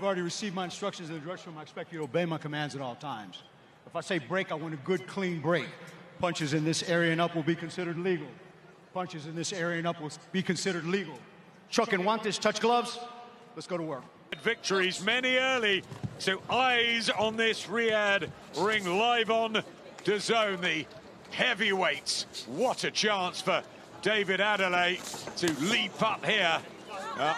already received my instructions in the dressing room. I expect you to obey my commands at all times. If I say break, I want a good, clean break. Punches in this area and up will be considered legal. Punches in this area and up will be considered legal. Chuck and want this, touch gloves. Let's go to work. Victories, many early, so eyes on this Riyadh ring live on DAZN, the heavyweights. What a chance for David Adeleye to leap up here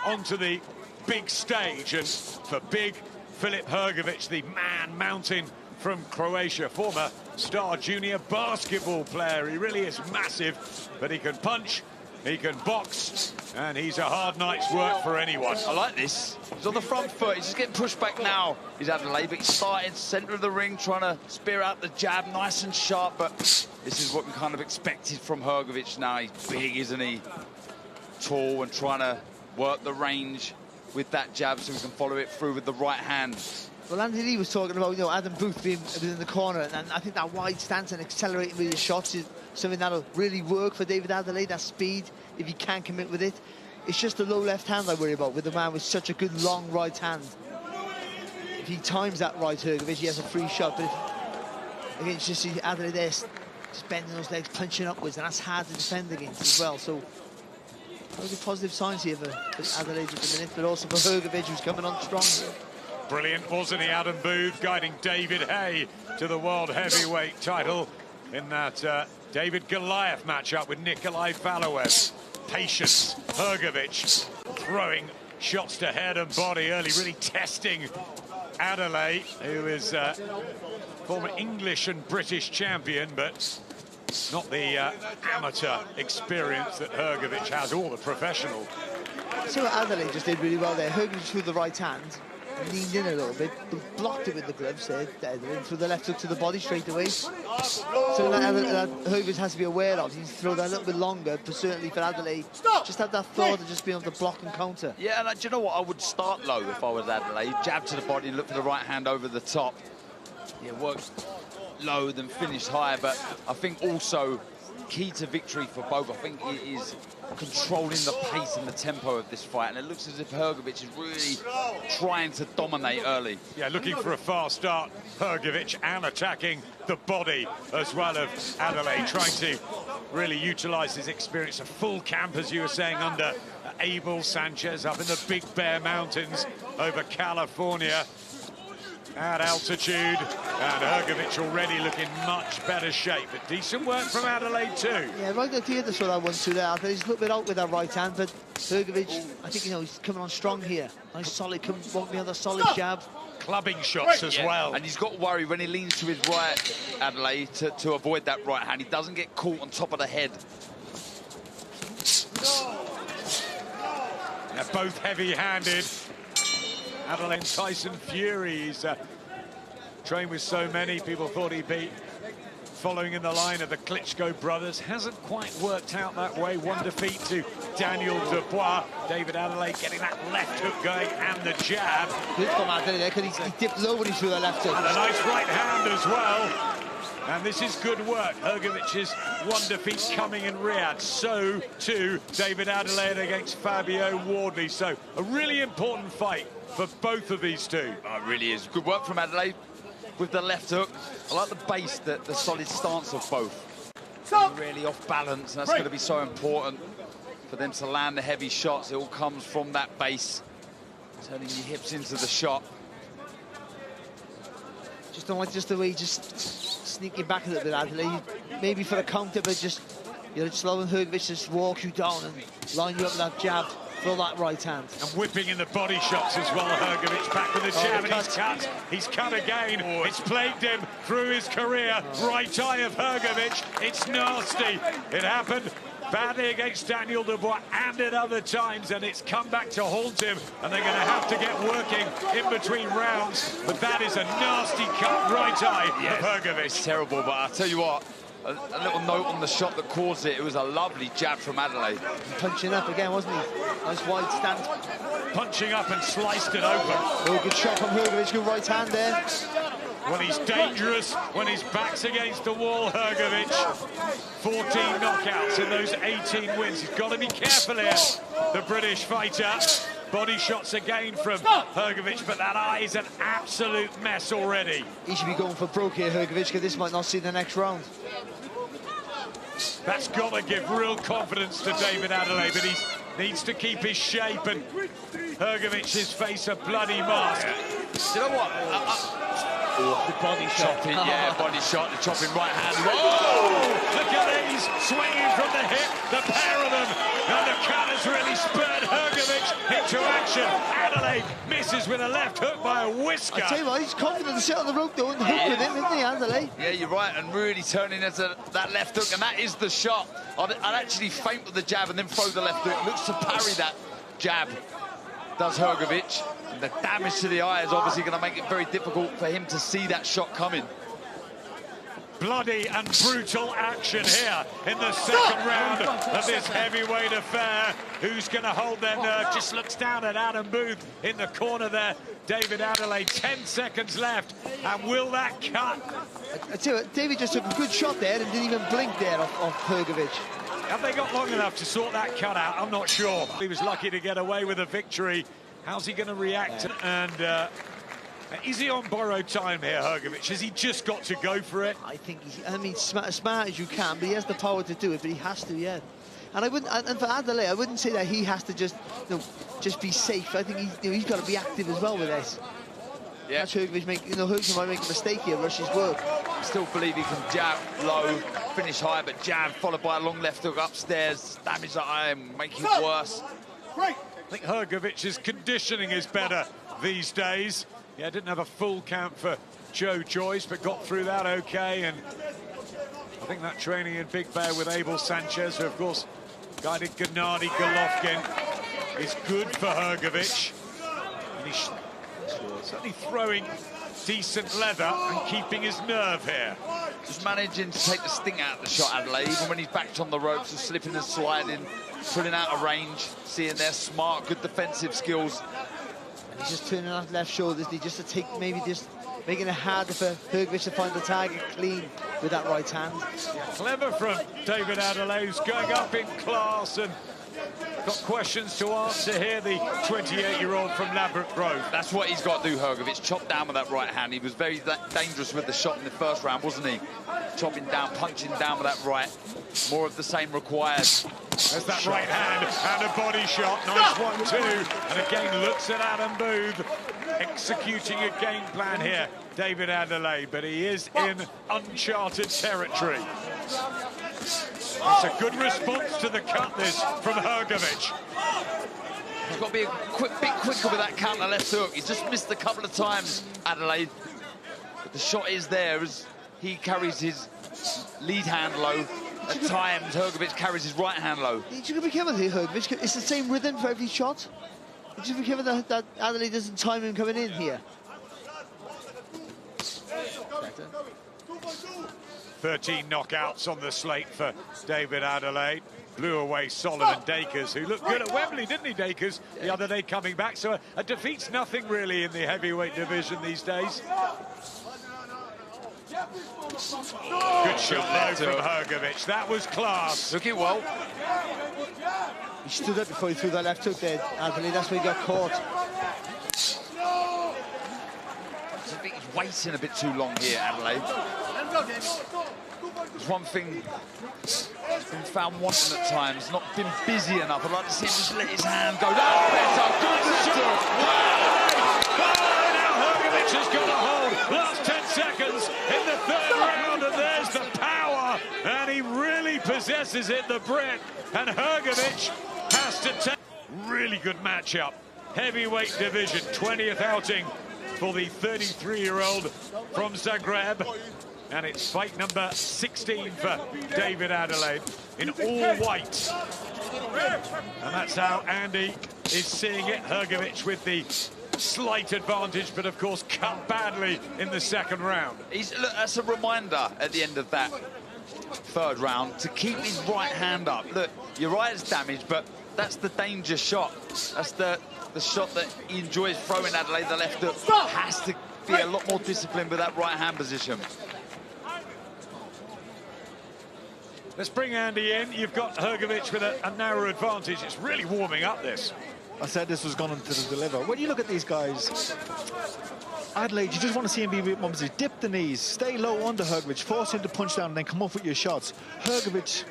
onto the big stage, and for big Filip Hrgovic, the man mountain from Croatia, former star junior basketball player. He really is massive, but he can punch, he can box, and he's a hard night's work for anyone. I like this. He's on the front foot. He's just getting pushed back now. He's Adeleye, but he's started centre of the ring, trying to spear out the jab, nice and sharp. But this is what we kind of expected from Hrgovic now. He's big, isn't he? Tall, and trying to work the range with that jab so we can follow it through with the right hand. Well, Andy Lee was talking about, Adam Booth being within the corner, and I think that wide stance and accelerating with your shots is something that'll really work for David Adeleye, that speed, if he can commit with it. It's just the low left hand I worry about with the man with such a good long right hand. If he times that right, Hrgovic, he has a free shot, but again, you just see Adeleye there, just bending those legs, punching upwards, and that's hard to defend against as well. So, those are positive signs here for Adeleye at the minute, but also for Hrgovic, who's coming on strong. Brilliant, wasn't he, Adam Booth, guiding David Hay to the world heavyweight title in that David Goliath matchup with Nikolai Valoev. Patience, Hrgovic throwing shots to head and body early, really testing Adeleye, who is former English and British champion, but not the amateur experience that Hrgovic has, or the professional. See what Adeleye just did really well there. Hrgovic threw the right hand, leaned in a little bit, but blocked it with the gloves there, and threw the left hook to the body straight away. So that Hrgovic has to be aware of. He's throw that a little bit longer, but certainly for Adeleye, just have that thought of just being able to block and counter. Yeah, and do you know what? I would start low if I was Adeleye. Jab to the body and look for the right hand over the top. Yeah, work low, then finish high, but I think also key to victory for both, I think, it is controlling the pace and the tempo of this fight, and it looks as if Hrgovic is really trying to dominate early. Yeah, looking for a fast start, Hrgovic, and attacking the body as well of Adeleye, trying to really utilise his experience. A full camp, as you were saying, under Abel Sanchez up in the Big Bear Mountains over California at altitude, and Hrgovic already looking much better shape, but decent work from Adeleye too. Yeah, right at the end, saw that one too there. He's a little bit out with that right hand, but Hrgovic, I think, he's coming on strong here. Nice solid, won't be on the solid jab. Clubbing shots as well. And he's got to worry when he leans to his right, Adeleye, to avoid that right hand. He doesn't get caught on top of the head. They're both heavy-handed. Adeleye, Tyson Fury, he's trained with so many. People thought he'd be following in the line of the Klitschko brothers. Hasn't quite worked out that way. One defeat to Daniel Dubois. David Adeleye getting that left hook going and the jab. Good from Adeleye there, because he dipped low when he threw the left hook. And a nice right hand as well. And this is good work. Hrgovic's one defeat coming in Riyadh. So too David Adeleye against Fabio Wardley. So a really important fight for both of these two. Oh, it really is. Good work from Adeleye with the left hook. I like the base, the solid stance of both. Really off balance, and that's going to be so important for them to land the heavy shots. It all comes from that base, turning your hips into the shot. Just don't like just the way just sneaking back a little bit, Adeleye. Maybe for a counter, but just slowing Hrgovic, just walk you down and line you up with that jab. For that right hand. And whipping in the body shots as well. Hrgovic back with the jab, and he's cut again. It's plagued him through his career. Right eye of Hrgovic. It's nasty. It happened badly against Daniel Dubois and at other times, and it's come back to haunt him, and they're going to have to get working in between rounds. But that is a nasty cut right eye of Hrgovic. It's terrible, but I'll tell you what, a little note on the shot that caused it. It was a lovely jab from Adeleye. Punching up again, wasn't he? Nice wide stance. Punching up and sliced it open. Oh, good shot from Hrgovic. Good right hand there. When he's dangerous, when his back's against the wall, Hrgovic. 14 knockouts in those 18 wins. He's got to be careful here, the British fighter. Body shots again from Hrgovic, but that eye is an absolute mess already. He should be going for broke here, Hrgovic, because this might not see the next round. That's got to give real confidence to David Adeleye, but he needs to keep his shape, and Hrgovic has faced a bloody mask. Do you know what? The body shot. Chopping, yeah, body shot, the chopping right hand. Oh! Look at these, swinging from the hip, the pair of them, and the cut has really spurred Hrgovic into action. Adeleye misses with a left hook by a whisker. I tell you what, he's confident to sit on the rope though and hook with him, isn't he, Adeleye? Yeah, you're right, and really turning into that left hook, and that is the shot. I'd actually feint with the jab and then throw the left hook. Looks to parry that jab, does Hrgovic. And the damage to the eye is obviously going to make it very difficult for him to see that shot coming. Bloody and brutal action here in the second round of this heavyweight affair. Who's going to hold their nerve? Just looks down at Adam Booth in the corner there. David Adeleye, 10 seconds left. And will that cut? I tell you what, David just took a good shot there and didn't even blink there off Hrgovic. Have they got long enough to sort that cut out? I'm not sure. He was lucky to get away with a victory. How's he going to react? And is he on borrowed time here, Hrgovic? Has he just got to go for it? I think he's, I mean, as smart as you can, but he has the power to do it, but he has to, yeah. And I wouldn't, and for Adeleye, I wouldn't say that he has to just, just be safe. I think he's got to be active as well with this. Yeah. That's Hrgovic Hrgovic might make a mistake here, rush his work. I still believe he can jab low, finish high, but jab followed by a long left hook upstairs, damage the eye, make it worse. I think Hrgovic's conditioning is better these days. Yeah, didn't have a full count for Joe Joyce, but got through that okay. And I think that training in Big Bear with Abel Sanchez, who of course guided Gennady Golovkin, is good for Hrgovic. And he's certainly throwing decent leather and keeping his nerve here. Just managing to take the sting out of the shot, Adeleye, even when he's backed on the ropes, just slipping and sliding, pulling out of range, seeing their smart, good defensive skills. And he's just turning off left shoulders, just to take, maybe just making it harder for Hrgovic to find the target clean with that right hand. Clever from David Adeleye, who's going up in class and got questions to answer here, the 28-year-old from Ladbroke Grove. That's what he's got to do, Hrgovic, chop down with that right hand. He was very dangerous with the shot in the first round, wasn't he? Chopping down, punching down with that right. More of the same required. There's that right hand and a body shot. Nice 1-2. And again looks at Adam Booth, executing a game plan here, David Adeleye, but he is in uncharted territory. It's a good response to the cut, this, from Hrgovic. He's got to be a bit quicker with that counter left hook. He's just missed a couple of times, Adeleye. But the shot is there as he carries his lead hand low. At times, Hrgovic carries his right hand low. You should be careful here, Hrgovic. It's the same rhythm for every shot. You should be careful that Adeleye doesn't time him coming in here. 13 knockouts on the slate for David Adeleye. Blew away Solomon Dakers, who looked good at Wembley, didn't he, Dakers, the other day coming back? So a defeat's nothing really in the heavyweight division these days. Good shot there from Hrgovic. That was class. Took it well. He stood up before he threw that left hook there, Adeleye. That's where he got caught. I think he's waiting a bit too long here, Adeleye. There's one thing he's been found wanting at times, not been busy enough. I'd like to see him just let his hand go. That's a good shot! Now Hrgovic has got a hold. Last 10 seconds in the third round, and there's the power. And he really possesses it, the Brit. And Hrgovic has to take. Really good matchup. Heavyweight division, 20th outing for the 33-year-old from Zagreb. And it's fight number 16 for David Adeleye in all white. And that's how Andy is seeing it. Hrgovic with the slight advantage, but of course cut badly in the second round. Look, that's a reminder at the end of that third round to keep his right hand up. Look, your right is damaged, but that's the danger shot. That's the shot that he enjoys throwing, Adeleye. The left hook has to be a lot more disciplined with that right hand position. Let's bring Andy in. You've got Hrgovic with a narrow advantage. It's really warming up, this. I said this was going to deliver. When you look at these guys, Adelaide, you just want to see him be a bit mumsy. Dip the knees, stay low under Hrgovic, force him to punch down, and then come up with your shots. Hrgovic,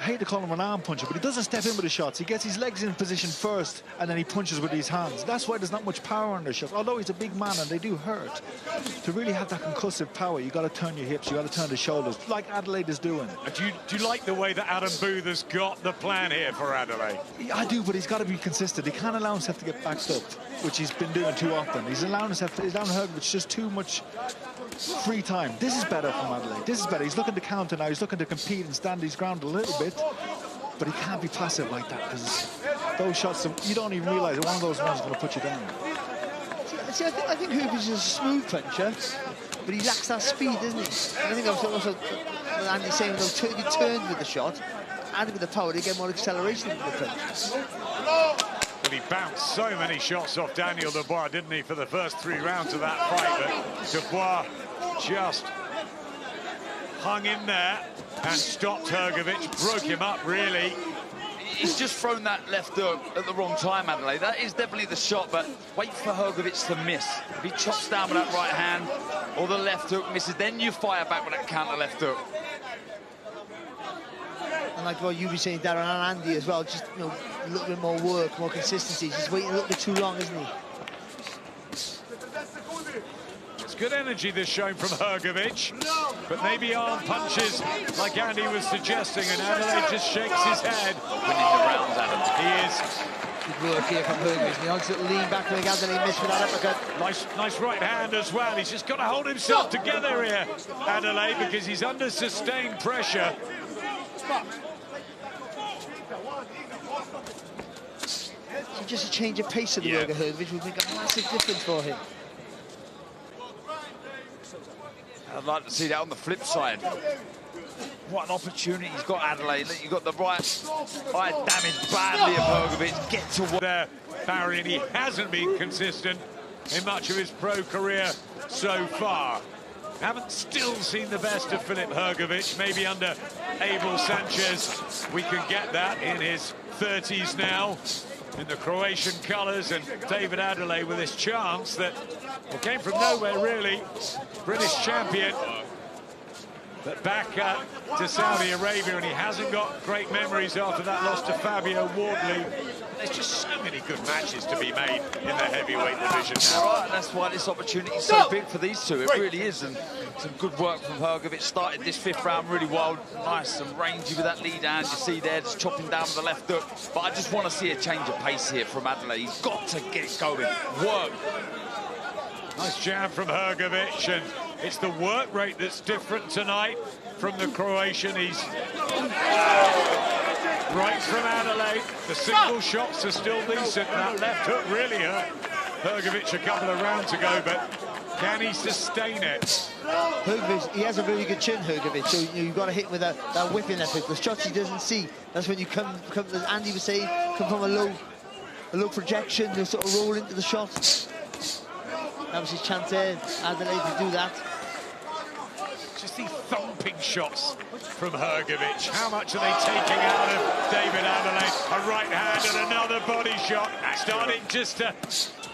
I hate to call him an arm puncher, but he doesn't step in with his shots. He gets his legs in position first, and then he punches with his hands. That's why there's not much power on their shots. Although he's a big man and they do hurt, to really have that concussive power, you got to turn your hips, you got to turn the shoulders, like Adelaide is doing. Do you like the way that Adam Booth has got the plan here for Adeleye? Yeah, I do, but he's got to be consistent. He can't allow himself to get backed up, which he's been doing too often. He's allowing Hrgovic just too much free time. This is better from Adelaide. This is better. He's looking to counter now. He's looking to compete and stand his ground a little bit. But he can't be passive like that, because those shots, you don't even realise that one of those ones is going to put you down. See, I think Hrgovic is a smooth puncher, but he lacks that speed, doesn't he? And I think also what Andy's saying, though, he turned with the shot, and with the power, they get more acceleration with the punch. Well, he bounced so many shots off Daniel Dubois, didn't he, for the first 3 rounds of that fight, but Dubois just hung in there and stopped Hrgovic, broke him up, really. He's just thrown that left hook at the wrong time, Adeleye. That is definitely the shot, but wait for Hrgovic to miss. If he chops down with that right hand or the left hook misses, then you fire back with that counter left hook. And like what you were saying, Darren, and Andy as well, just a little bit more work, more consistency. He's just waiting a little bit too long, isn't he? Good energy this shown from Hrgovic, but maybe arm punches like Andy was suggesting, and Adeleye just shakes his head. Winning the rounds, Adam. He is. Good work here from Hrgovic. He wants to lean back when Adeleye missed with that uppercut. Nice right hand as well. He's just got to hold himself together here, Adeleye, because he's under sustained pressure. So just a change of pace of the work of Hrgovic would make a massive difference for him. I'd like to see that on the flip side. What an opportunity he's got, Adeleye. You've got the right eye damaged badly of Hrgovic. Get to work there, Barry, and he hasn't been consistent in much of his pro career so far. Haven't still seen the best of Filip Hrgovic. Maybe under Abel Sanchez we can get that in his 30s now, in the Croatian colours, and David Adeleye with this chance that came from nowhere, really. British champion, but back to Saudi Arabia, and he hasn't got great memories after that loss to Fabio Wardley. There's just so many good matches to be made in the heavyweight division now. Right, and that's why this opportunity is so big for these two. It really is, and some good work from Hrgovic. Started this 5th round really well, nice and rangy with that lead hand. You see there, just chopping down with the left hook. But I just want to see a change of pace here from Adeleye. He's got to get going. Work. Nice jab from Hrgovic, and it's the work rate that's different tonight from the Croatian. He's right from Adeleye. The single shots are still decent. That left hook really hurt Hrgovic a couple of rounds ago, but can he sustain it? Hrgovic, he has a very good chin, Hrgovic, so you've got to hit with that whipping effort. The shots he doesn't see, that's when you come as Andy was saying, come from a low projection, you sort of roll into the shot. That was his chance there, Adeleye, to do that. Just the thumping shots from Hrgovic. How much are they taking out of David Adeleye? A right hand and another body shot. Starting just to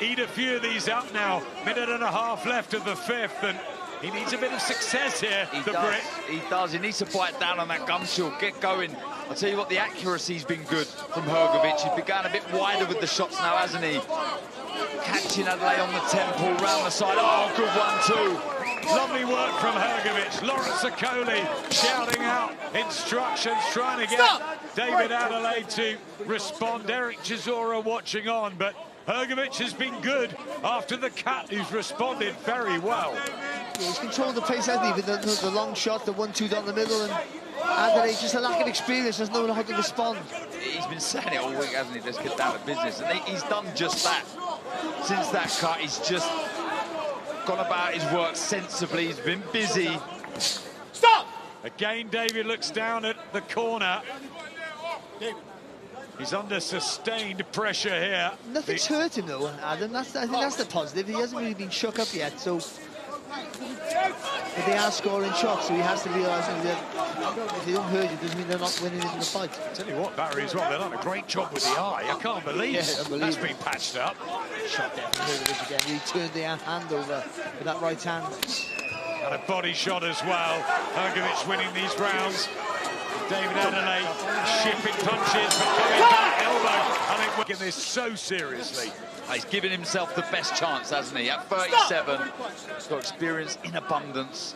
eat a few of these up now. 1.5 minutes left of the 5th, and he needs a bit of success here, the Brit. He does. He needs to bite down on that gum shield, get going. I'll tell you what, the accuracy's been good from Hrgovic. He's begun a bit wider with the shots now, hasn't he? Catching Adeleye on the temple, round the side. Oh, good one too. Lovely work from Hrgovic. Lawrence Okoli shouting out instructions, trying to get David Adeleye to respond. Eric Chisora watching on, but Hrgovic has been good after the cut. He's responded very well. Yeah, he's controlled the pace, hasn't he, with the long shot, the 1-2 down the middle, and Adeleye, just a lack of experience, doesn't know how to respond. He's been saying it all week, hasn't he? Let's get down to business. And he's done just that. Since that cut, he's just gone about his work sensibly. He's been busy. Stop! Again, David looks down at the corner. He's under sustained pressure here. Nothing's hurt him, though, Adam. I think that's the positive. He hasn't really been shook up yet, so But they are scoring shots, so he has to realise that if they don't hurt you, doesn't mean they're not winning in the fight. Tell you what, Barry, as well, they've done a great job with the eye. I can't believe that's been patched up. Shot there from Hrgovic again. He turned the hand over with that right hand. And a body shot as well. Hrgovic winning these rounds. David Adeleye shipping punches, but coming back, elbow. I think we're taking this so seriously. He's given himself the best chance, hasn't he? At 37, he's got experience in abundance.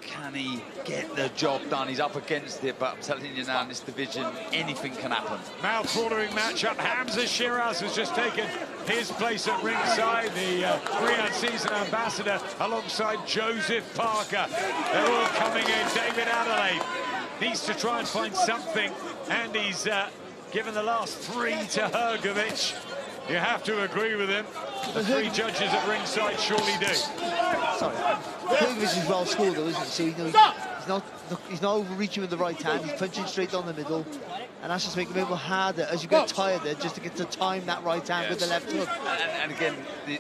Can he get the job done? He's up against it, but I'm telling you now, in this division, anything can happen. Mouth-watering matchup. Hamza Shiraz has just taken his place at ringside, the Riyadh season ambassador, alongside Joseph Parker. They're all coming in. David Adeleye needs to try and find something, and he's given the last 3 to Hrgovic. You have to agree with him. The 3 judges at ringside surely do. Sorry. Hrgovic is well schooled though, isn't he? So he's not overreaching with the right hand, he's punching straight down the middle. And that's just making it a bit harder as you get tired there, just to get to time that right hand with the left hook. And again,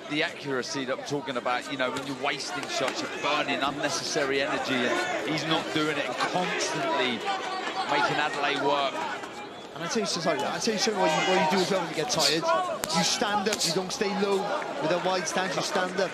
the accuracy that I'm talking about, you know, when you're wasting shots, you're burning unnecessary energy, and he's not doing it, and constantly making Adeleye work. And I'll tell you something what you do as well when you get tired. You stand up, you don't stay low with a wide stance, you stand up.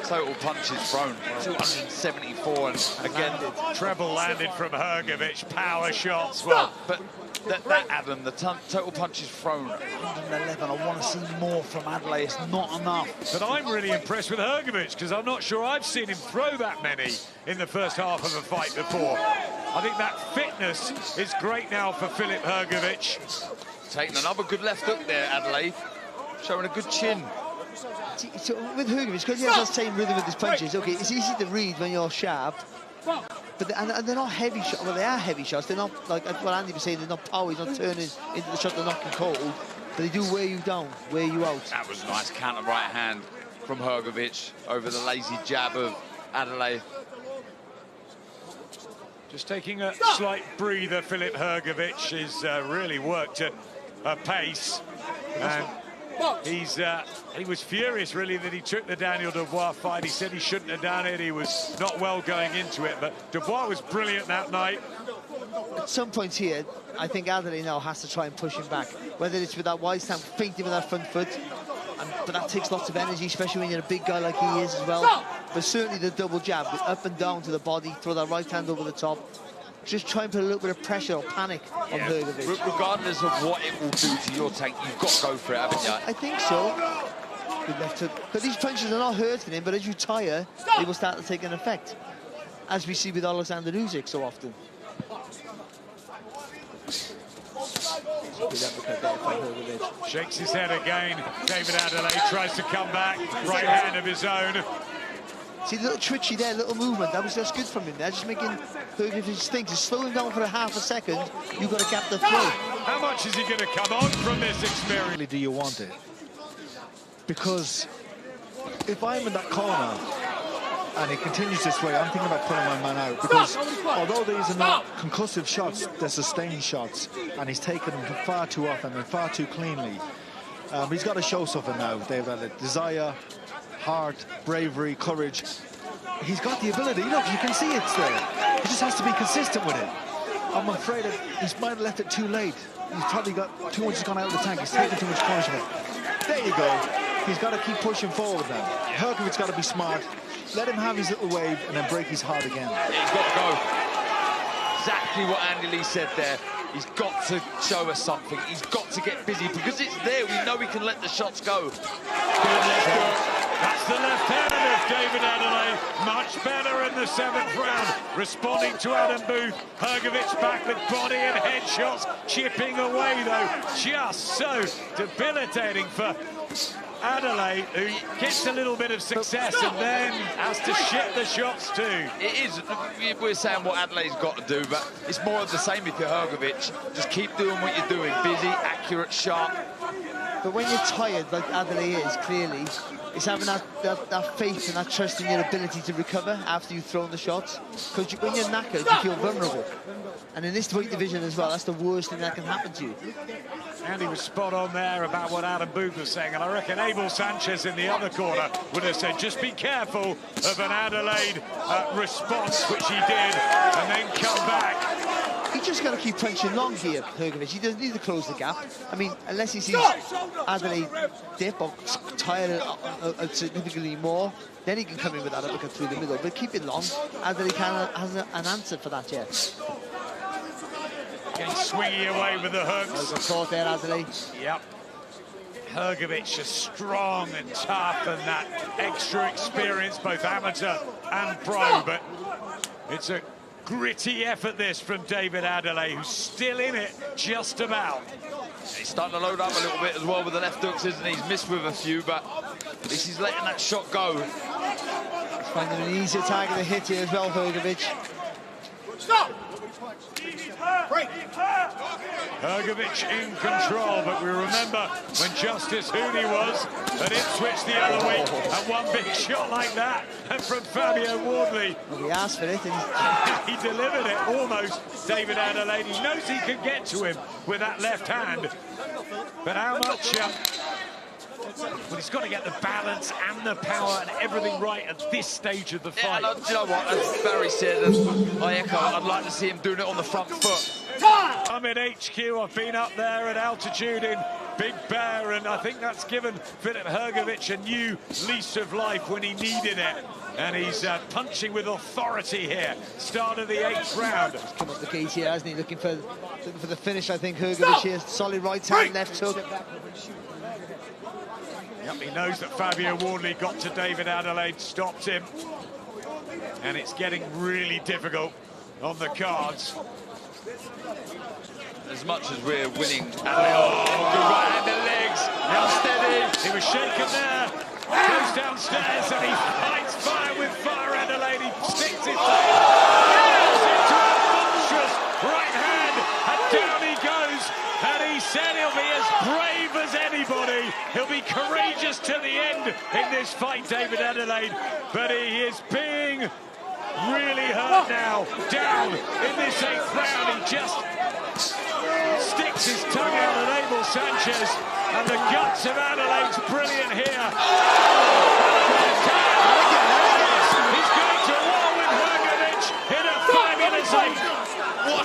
Total punches thrown, 274, and again, treble landed from Hrgovic, power shots. Well, but that Adam, the total punches thrown, 111. I want to see more from Adeleye. It's not enough. But I'm really impressed with Hrgovic, because I'm not sure I've seen him throw that many in the first half of a fight before. I think that fitness is great now for Filip Hrgovic. Taking another good left hook there, Adeleye, showing a good chin. So with Hrgovic, because he has that same rhythm with his punches, okay, it's easy to read when you're sharp, but they're not heavy shots. Well, they are heavy shots. They're not, like what Andy was saying, they're not power, he's not turning into the shot they're knocking cold, but they do wear you down, wear you out. That was a nice counter right hand from Hrgovic over the lazy jab of Adeleye. Just taking a slight breather, Filip Hrgovic has really worked at a pace. And he was furious, really, that he took the Daniel Dubois fight. He said he shouldn't have done it. He was not well going into it, but Dubois was brilliant that night. At some point here, I think Adeleye now has to try and push him back, whether it's with that wide stance, feinting with that front foot, but that takes lots of energy, especially when you're a big guy like he is as well. But certainly the double jab, up and down to the body, throw that right hand over the top. Just try and put a little bit of pressure or panic on Hrgovic. Regardless of what it will do to your tank, you've got to go for it, haven't you? I think so. Good left hook. But these punches are not hurting him, but as you tire, they will start to take an effect, as we see with Alexander Usyk so often. Shakes his head again. David Adeleye tries to come back. Right hand of his own. See, the little twitchy there, little movement. That's good from him there. Just making Hrgovic think. Just slow him down for a half a second. You've got to cap the throw. How much is he going to come on from this experience? Do you want it? Because if I'm in that corner and he continues this way, I'm thinking about pulling my man out, because although these are not concussive shots, they're sustained shots, and he's taken them far too often and far too cleanly. He's got to show something now, David Adeleye. Desire, heart, bravery, courage. He's got the ability. Look, you can see it's there. He just has to be consistent with it. I'm afraid that he might have left it too late. He's probably got too much has gone out of the tank. He's taken too much punishment. There you go. He's got to keep pushing forward now. Hrgovic's got to be smart. Let him have his little wave and then break his heart again. Yeah, he's got to go. Exactly what Andy Lee said there. He's got to show us something. He's got to get busy, because it's there. We know we can let the shots go. That's the left hand of David Adeleye. Much better in the 7th round. Responding to Adam Booth. Hrgovic back with body and head shots. Chipping away, though. Just so debilitating for Adeleye, who gets a little bit of success and then has to ship the shots too. It is. We're saying what Adelaide's got to do, but it's more of the same if you're Hrgovic. Just keep doing what you're doing. Busy, accurate, sharp. But when you're tired, like Adeleye is, clearly, It's having that faith and that trust in your ability to recover after you've thrown the shots. Because when you're knackered, you feel vulnerable. And in this weight division as well, that's the worst thing that can happen to you. And he was spot on there about what Adam Booth was saying. And I reckon Abel Sanchez in the other corner would have said, just be careful of an Adelaide response, which he did, and then come back. He's just got to keep punching long here, Hrgovic. He doesn't need to close the gap. I mean, unless he sees Adelaide dip or tire significantly more, then he can come in with that uppercut through the middle. But keep it long. Adelaide has an answer for that yet. Getting swingy away with the hooks. There's a caught there, Adeleye. Yep. Hrgovic is strong and tough, and that extra experience, both amateur and pro. But it's a gritty effort, this, from David Adeleye, who's still in it, just about. He's starting to load up a little bit as well with the left hooks, isn't he? He's missed with a few, but at least he's letting that shot go. He's finding an easier target to hit here as well, Hrgovic. Stop! Hrgovic in control, but we remember when Justice Hooney was at Ipswich the other week, and one big shot like that, and from Fabio Wardley. Well, he asked for it, and he delivered it almost, David Adelaide. He knows he can get to him with that left hand, but how much... Well, he's got to get the balance and the power and everything right at this stage of the fight. Yeah, you know what, as Barry said, I echo, I'd like to see him doing it on the front foot. I'm at HQ, I've been up there at altitude in Big Bear, and I think that's given Filip Hrgovic a new lease of life when he needed it. And he's punching with authority here. Start of the 8th round. He's come up the gate here, hasn't he? Looking for the finish, I think, Hrgovic here. Solid right hand, left hook. Yep, he knows that Fabio Wardley got to David Adelaide, stopped him. And it's getting really difficult on the cards. As much as we're winning, Adelaide, good right hand and legs, unsteady. He was shaken there, goes downstairs and he fights fire with fire. Adelaide, he sticks his face into a monstrous right hand, and down he goes. And he said he'll be as brave as anybody. He'll be courageous to the end in this fight, David Adelaide. But he is being really hurt now. Down in this 8th round, he just sticks his tongue out at Abel Sanchez. And the guts of Adelaide's brilliant here. He's going to war with Hrgovic in a fabulous 8th. Wow,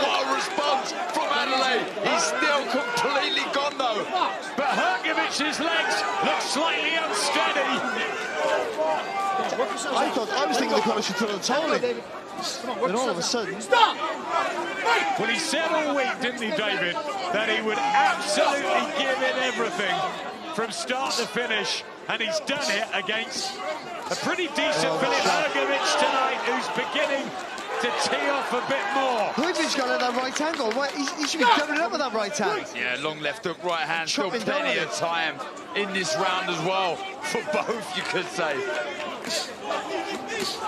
what a response from Adelaide. He's still completely gone, though. But Hrgovic's legs look slightly unsteady. I was thinking the corner should throw the towel in. Then all of a sudden... Stop! Well, he said all week, didn't he, David, that he would absolutely give it everything from start to finish, and he's done it against a pretty decent Filip Hrgovic tonight, who's beginning to tee off a bit more. Hrgovic's got that right angle. He should be covering up with that right hand. Yeah, long left hook, right hand. Still Chopping plenty down of time in this round as well, for both, you could say.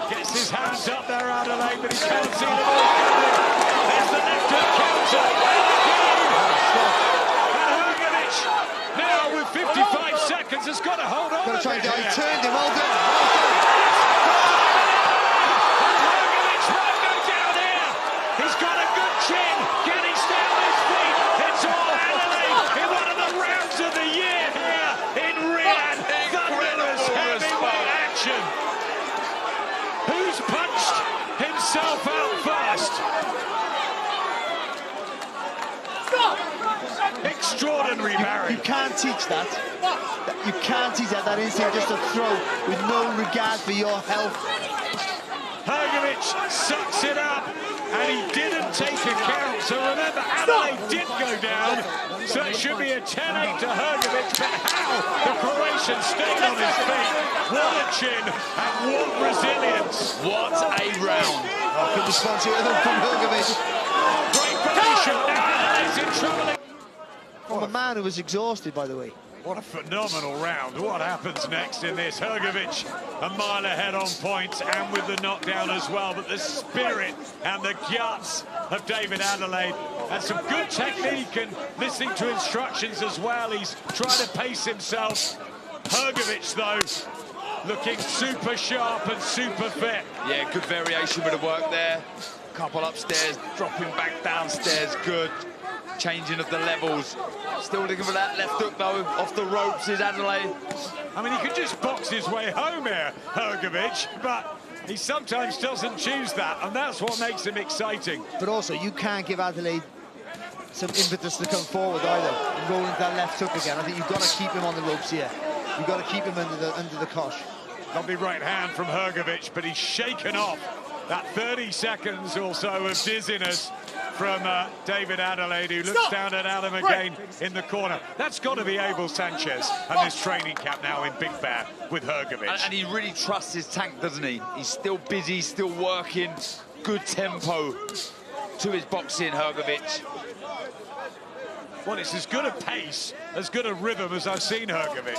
Gets his hands up there, Adeleye, but he can't see the ball coming. There's the left hook counter. And Hrgovic, now with 55 seconds, has got to hold on. Got to try and get he turned him. Well done. Hrgovic won't go down here. He's got a good chin. Getting down his feet. It's all Adelaide in one of the rounds of the year here in Riyadh. Thunderous heavyweight action. Who's punched himself out first? Extraordinary, Barry. You can't teach that. You can't teach that instinct just to throw with no regard for your health. Hrgovic sucks it up, and he didn't take a count. So remember, Adelaide did go down, so it should be a 10-8 to Hrgovic. But how the Croatian stayed on his feet. What a chin, and what resilience. What a round. Good response here from Hrgovic. Great position. Now Adelaide's in trouble. From a man who was exhausted, by the way. What a phenomenal round. What happens next in this? Hrgovic a mile ahead on points and with the knockdown as well. But the spirit and the guts of David Adelaide, and some good technique and listening to instructions as well. He's trying to pace himself. Hrgovic, though, looking super sharp and super fit. Yeah, good variation with the work there. Couple upstairs, dropping back downstairs, good. Changing of the levels. Still looking for that left hook, though. Off the ropes is Adeleye. I mean, he could just box his way home here, Hrgovic, but he sometimes doesn't choose that, and that's what makes him exciting. But also, you can't give Adeleye some impetus to come forward either, and roll into that left hook again. I think you've got to keep him on the ropes here. You've got to keep him under the cosh. Lovely right hand from Hrgovic, but he's shaken off that 30 seconds or so of dizziness from David Adeleye, who looks down at Adam again in the corner. That's got to be Abel Sanchez and this training camp now in Big Bear with Hrgovic. And he really trusts his tank, doesn't he? He's still busy, still working. Good tempo to his boxing, Hrgovic. Well, it's as good a pace, as good a rhythm as I've seen Hrgovic.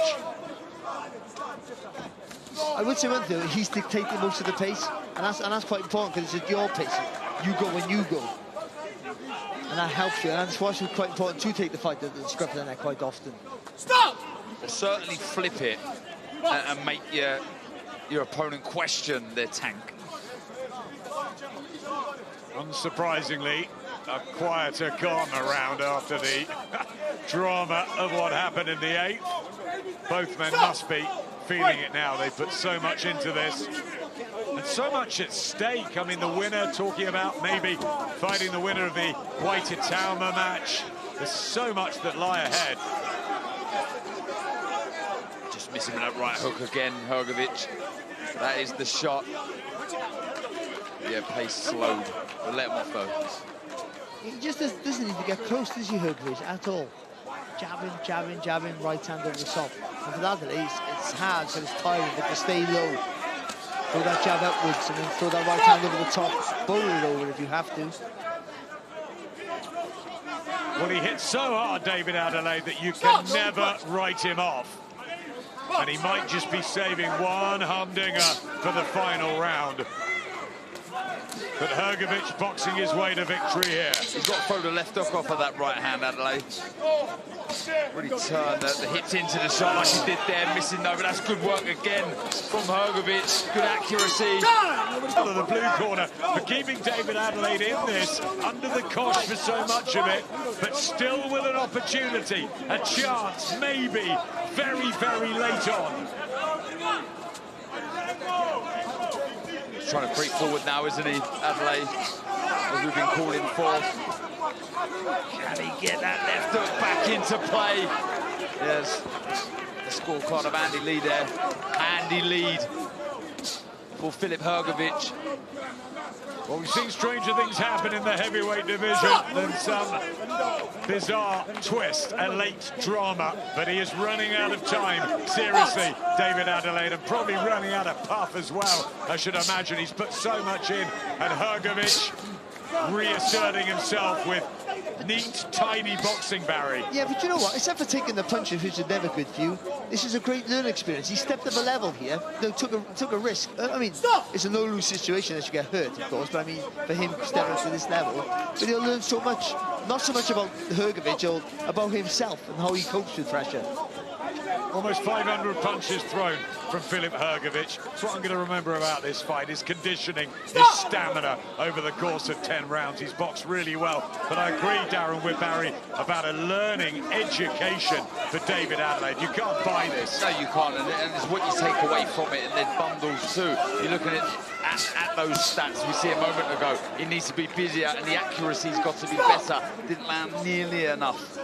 I would say one thing, he's dictating most of the pace, and that's quite important because it's at your pace. You go when you go. And that helps you, and that's why it's quite important to take the fight at the scruff of the neck quite often. Stop! Well, certainly flip it and make your opponent question their tank. Unsurprisingly, a quieter, calmer round after the drama of what happened in the 8th. Both men must be feeling it now. They put so much into this and so much at stake. I mean, the winner talking about maybe fighting the winner of the White-Itauma match. There's so much that lie ahead. Just missing that right hook again, Hrgovic. That is the shot. Yeah, pace slowed. We'll let him off, though. He just doesn't need to get close, does he, Hrgovic, at all? Jabbing, jabbing, jabbing, right hand over the top. And for that, it's hard, so it's tiring, but to stay low. Throw that jab upwards and then throw that right hand over the top. Bowl it over if you have to. Well, he hit so hard, David Adeleye, that you can never write him off. And he might just be saving one humdinger for the final round. But Hrgovic boxing his way to victory here. He's got to throw the left hook off of that right hand, Adeleye. Really turn the hips into the shot like he did there, missing though, but that's good work again from Hrgovic. Good accuracy. Of the blue corner for keeping David Adeleye in this, under the cosh for so much of it, but still with an opportunity, a chance, maybe, very, very late on. He's trying to creep forward now, isn't he, Adeleye? As we've been calling for. Can he get that left hook back into play? Yes. The scorecard of Andy Lee there. Andy lead for Filip Hrgovic. Well, we've seen stranger things happen in the heavyweight division than some bizarre twist, a late drama. But he is running out of time, seriously, David Adeleye, and probably running out of puff as well. I should imagine he's put so much in, and Hrgovic reasserting himself with neat, tidy boxing, Barry. Yeah, but you know what? Except for taking the punches, which are never good for you, this is a great learning experience. He stepped up a level here, took a risk. I mean, it's a no-lose situation as you get hurt, of course, but I mean, for him stepping up to this level, but he'll learn so much, not so much about Hrgovic, or about himself and how he copes with pressure. Almost 500 punches thrown from Filip Hrgovic. That's what I'm going to remember about this fight, his conditioning, his stamina over the course of 10 rounds. He's boxed really well. But I agree, Darren, with Barry, about a learning education for David Adeleye. You can't buy this. No, you can't, and it's what you take away from it, and there's bundles too. You're looking at those stats we see a moment ago. He needs to be busier, and the accuracy's got to be better. Didn't land nearly enough.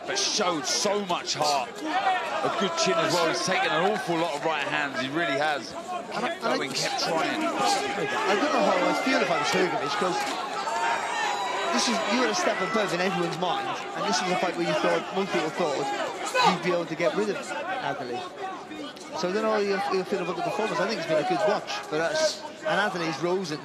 But showed so much heart. A good chin as well. He's taken an awful lot of right hands. He really has. Kept going, kept trying. I don't know how I feel about this Hrgovic, because you were a step above in everyone's mind, and this is a fight where you thought, most people thought, you'd be able to get rid of Adeleye. So I don't know how you feel about the performance. I think it's been a good watch for us. And Adeley's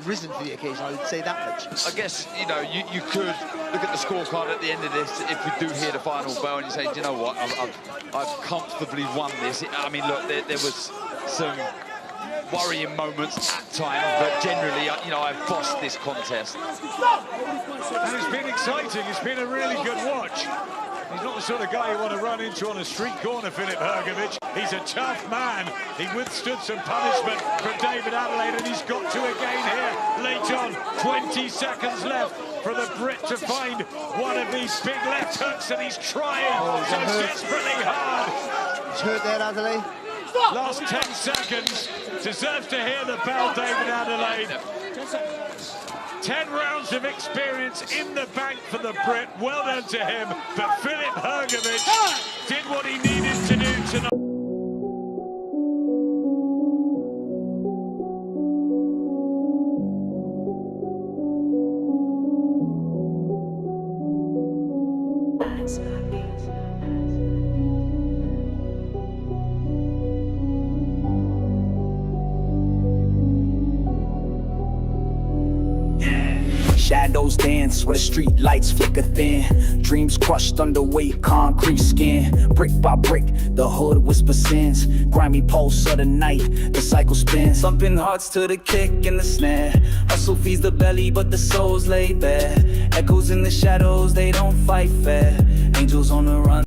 risen to the occasion, I would say that much. I guess, you know, you could look at the scorecard at the end of this, if we do hear the final bell, and you say, do you know what, I've comfortably won this. I mean, look, there was some worrying moments at times, but generally, you know, I've bossed this contest. And it's been exciting. It's been a really good watch. He's not the sort of guy you want to run into on a street corner, Filip Hrgovic. He's a tough man. He withstood some punishment from David Adeleye, and he's got to again here late on. 20 seconds left for the Brit to find one of these big left hooks, and he's trying so desperately hard. He's hurt there, Adeleye. Last 10 seconds. Deserves to hear the bell, David Adeleye. 10 rounds of experience in the bank for the Brit. Well done to him. But Filip Hrgovic did what he needed to do tonight. Shadows dance where the street lights flicker thin. Dreams crushed under weight, concrete skin. Brick by brick, the hood whispers sins. Grimy pulse of the night, the cycle spins. Thumping hearts to the kick and the snare. Hustle feeds the belly, but the soul's laid bare. Echoes in the shadows, they don't fight fair. Angels on the run.